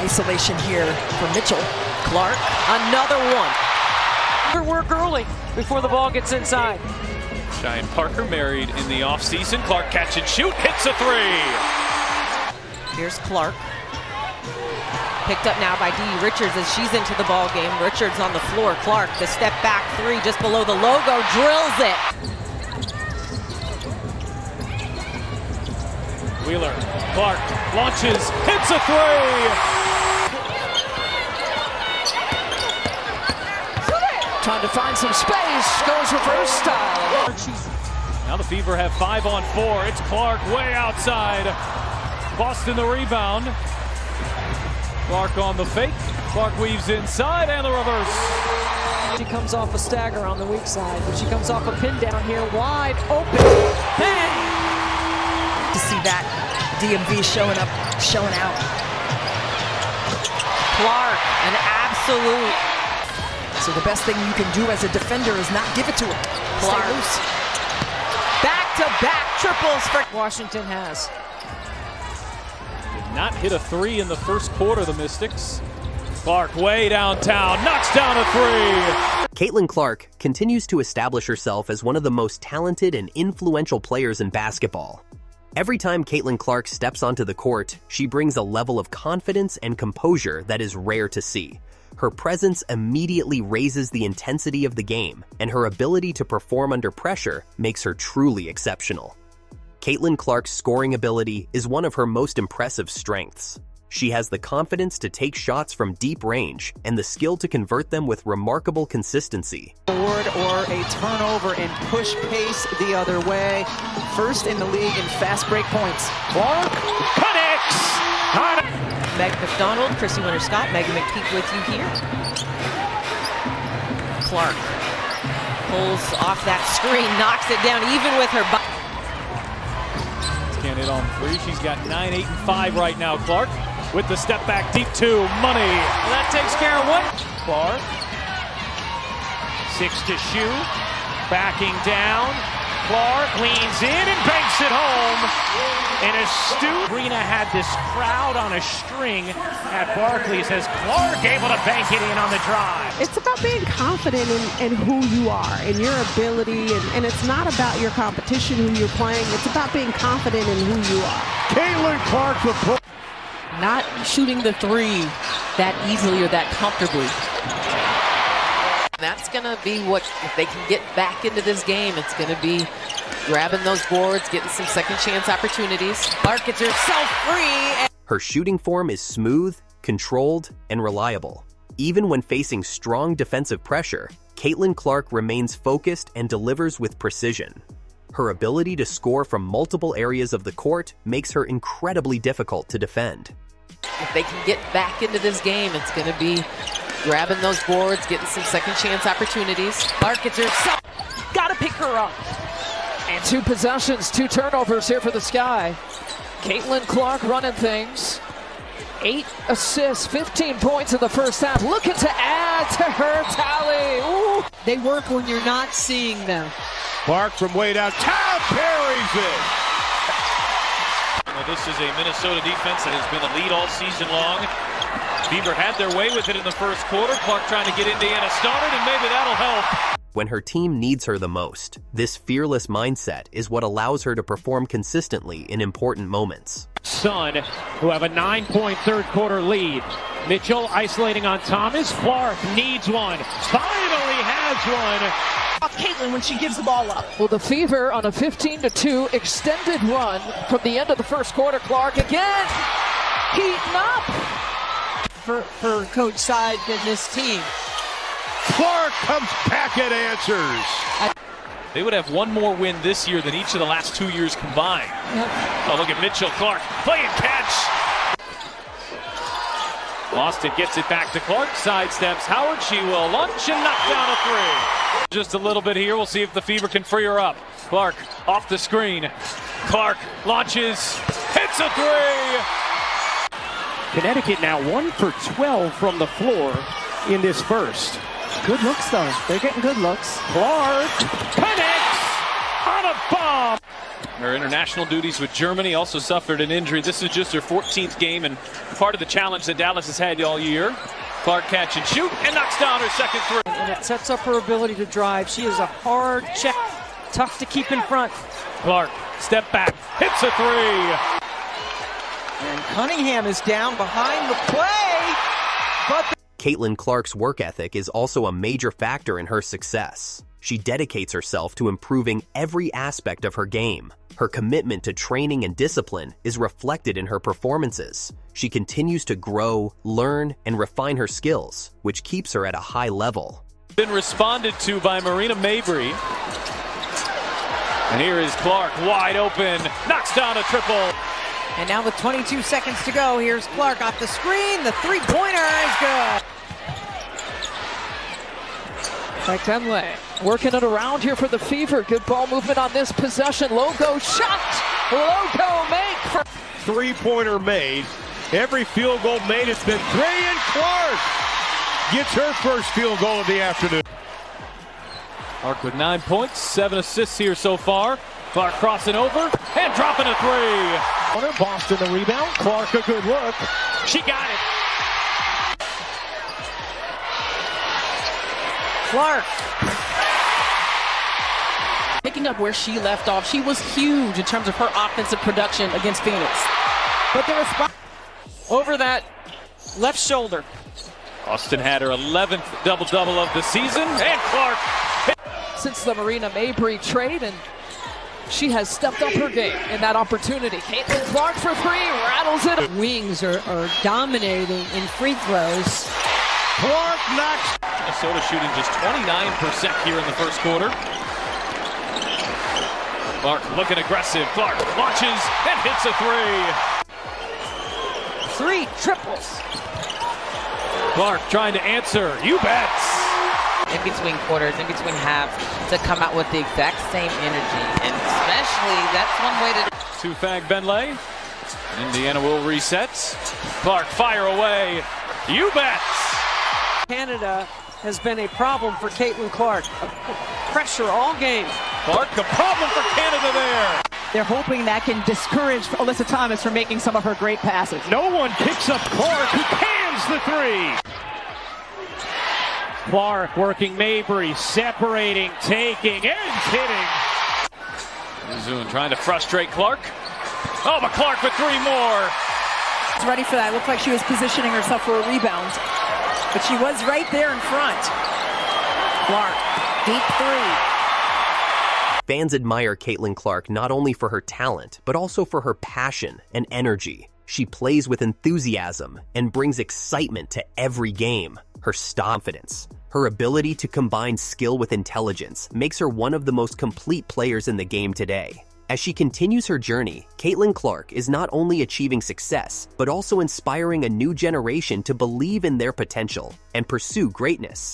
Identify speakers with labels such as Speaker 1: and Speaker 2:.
Speaker 1: Isolation here for Mitchell. Clark,
Speaker 2: another one. Work early before the ball gets inside.
Speaker 3: Cheyenne Parker married in the offseason. Clark catch and shoot, hits a three.
Speaker 2: Here's Clark. Picked up now by Dee Richards as she's into the ball game. Richards on the floor. Clark, the step back three just below the logo, drills it.
Speaker 3: Wheeler, Clark launches, hits a three.
Speaker 1: trying to find some space, goes reverse style.
Speaker 3: Now the Fever have 5 on 4. It's Clark way outside. Boston the rebound. Clark on the fake. Clark weaves inside and the reverse.
Speaker 1: She comes off a stagger on the weak side, but she comes off a pin down here, wide open. Bang! To see that DMV showing up, showing out.
Speaker 2: Clark, an absolute.
Speaker 1: So the best thing you can do as a defender is not give it to her.
Speaker 2: Clark. Back-to-back triples for Washington has.
Speaker 3: Did not hit a 3 in the first quarter, the Mystics. Clark way downtown, knocks down a 3.
Speaker 4: Caitlin Clark continues to establish herself as one of the most talented and influential players in basketball. Every time Caitlin Clark steps onto the court, she brings a level of confidence and composure that is rare to see. Her presence immediately raises the intensity of the game, and her ability to perform under pressure makes her truly exceptional. Caitlin Clark's scoring ability is one of her most impressive strengths. She has the confidence to take shots from deep range and the skill to convert them with remarkable consistency.
Speaker 1: Forward or a turnover and push pace the other way. First in the league in fast break points.
Speaker 3: Clark connects!
Speaker 2: Meg McDonald, Chrissy Winter-Scott, Megan McPeak with you here. Clark pulls off that screen, knocks it down even with her body.
Speaker 3: Can't hit on 3. She's got 9, 8, and 5 right now. Clark with the step back deep 2. Money. Well, that takes care of one. Clark. 6 to shoot. Backing down. Clark leans in and banks it home. And astute. Arena had this crowd on a string at Barclays as Clark able to bank it in on the drive.
Speaker 5: It's about being confident in who you are and your ability, and it's not about your competition, who you're playing. It's about being confident in who you are.
Speaker 3: Caitlin Clark for
Speaker 2: Not shooting the 3 that easily or that comfortably. That's going to be what, if they can get back into this game, it's going to be grabbing those boards, getting some second chance opportunities. Clark gets herself free.
Speaker 4: Her shooting form is smooth, controlled, and reliable. Even when facing strong defensive pressure, Caitlin Clark remains focused and delivers with precision. Her ability to score from multiple areas of the court makes her incredibly difficult to defend.
Speaker 2: If they can get back into this game, it's going to be grabbing those boards, getting some second chance opportunities. Clark gets herself. Got to pick her up.
Speaker 1: And 2 possessions, 2 turnovers here for the Sky. Caitlin Clark running things. 8 assists, 15 points in the first half. Looking to add to her tally. Ooh.
Speaker 6: They work when you're not seeing them.
Speaker 7: Clark from way downtown parries it.
Speaker 3: Well, this is a Minnesota defense that has been a lead all season long. Fever had their way with it in the first quarter. Clark trying to get Indiana started, and maybe that'll help.
Speaker 4: When her team needs her the most, this fearless mindset is what allows her to perform consistently in important moments.
Speaker 8: Sun, who have a 9-point third quarter lead. Mitchell isolating on Thomas. Clark needs one. Finally has one.
Speaker 1: Off Caitlin when she gives the ball up. Well, the Fever on a 15-2 extended run from the end of the first quarter. Clark again heating up.
Speaker 6: For Coach Side and this team.
Speaker 7: Clark comes back and answers.
Speaker 3: They would have one more win this year than each of the last 2 years combined.
Speaker 6: Yep.
Speaker 3: Oh, look at Mitchell Clark playing catch. Boston gets it back to Clark, sidesteps Howard. She will launch and knock down a 3. Just a little bit here. We'll see if the Fever can free her up. Clark off the screen. Clark launches, hits a 3.
Speaker 8: Connecticut now 1 for 12 from the floor in this first.
Speaker 6: Good looks, though. They're getting good looks.
Speaker 8: Clark connects on a bomb.
Speaker 9: her international duties with Germany, also suffered an injury. This is just her 14th game and part of the challenge that Dallas has had all year. Clark catch and shoot and knocks down her second three.
Speaker 6: And it sets up her ability to drive. She is a hard check, tough to keep in front.
Speaker 3: Clark, step back, hits a three.
Speaker 6: And Cunningham is down behind the play, but
Speaker 4: Caitlin Clark's work ethic is also a major factor in her success. She dedicates herself to improving every aspect of her game. Her commitment to training and discipline is reflected in her performances. She continues to grow, learn, and refine her skills, which keeps her at a high level.
Speaker 9: Been responded to by Marina Mabry. And here is Clark, wide open, knocks down a triple.
Speaker 2: And now with 22 seconds to go, here's Clark off the screen. The three-pointer is good.
Speaker 1: Benley working it around here for the Fever. Good ball movement on this possession. Logo shot. Logo make. For
Speaker 7: Three-pointer made. Every field goal made has been three, and Clark gets her first field goal of the afternoon.
Speaker 9: Clark with 9 points, 7 assists here so far. Clark crossing over and dropping a three.
Speaker 3: Boston the rebound. Clark a good look. She got it.
Speaker 2: Clark. Picking up where she left off. She was huge in terms of her offensive production against Phoenix. But the response over that left shoulder.
Speaker 9: Austin had her 11th double-double of the season, and Clark.
Speaker 1: since the Marina Mabry trade, and she has stepped up her game in that opportunity. Caitlin Clark for three, rattles it.
Speaker 6: Wings are dominating in free throws.
Speaker 7: Clark knocks.
Speaker 9: Minnesota shooting just 29% here in the first quarter. Clark looking aggressive. Clark launches and hits a three.
Speaker 6: Three triples.
Speaker 9: Clark trying to answer. You bet.
Speaker 2: In between quarters, in between halves, to come out with the exact same energy. And especially, that's one way to...
Speaker 9: Tufag Benley. Indiana will reset. Clark fire away. You bet.
Speaker 6: Canada has been a problem for Caitlin Clark. Pressure all game.
Speaker 9: Clark, a problem for Canada there.
Speaker 10: They're hoping that can discourage Alyssa Thomas from making some of her great passes.
Speaker 3: No one picks up Clark, who cans the three. Clark working Mabry, separating, taking, and hitting.
Speaker 9: Zoon trying to frustrate Clark. Oh, but Clark with three more.
Speaker 10: She's ready for that. It looked like she was positioning herself for a rebound, but she was right there in front. Clark, deep three.
Speaker 4: Fans admire Caitlin Clark not only for her talent, but also for her passion and energy. She plays with enthusiasm and brings excitement to every game. Her confidence, her ability to combine skill with intelligence makes her one of the most complete players in the game today. As she continues her journey, Caitlin Clark is not only achieving success, but also inspiring a new generation to believe in their potential and pursue greatness.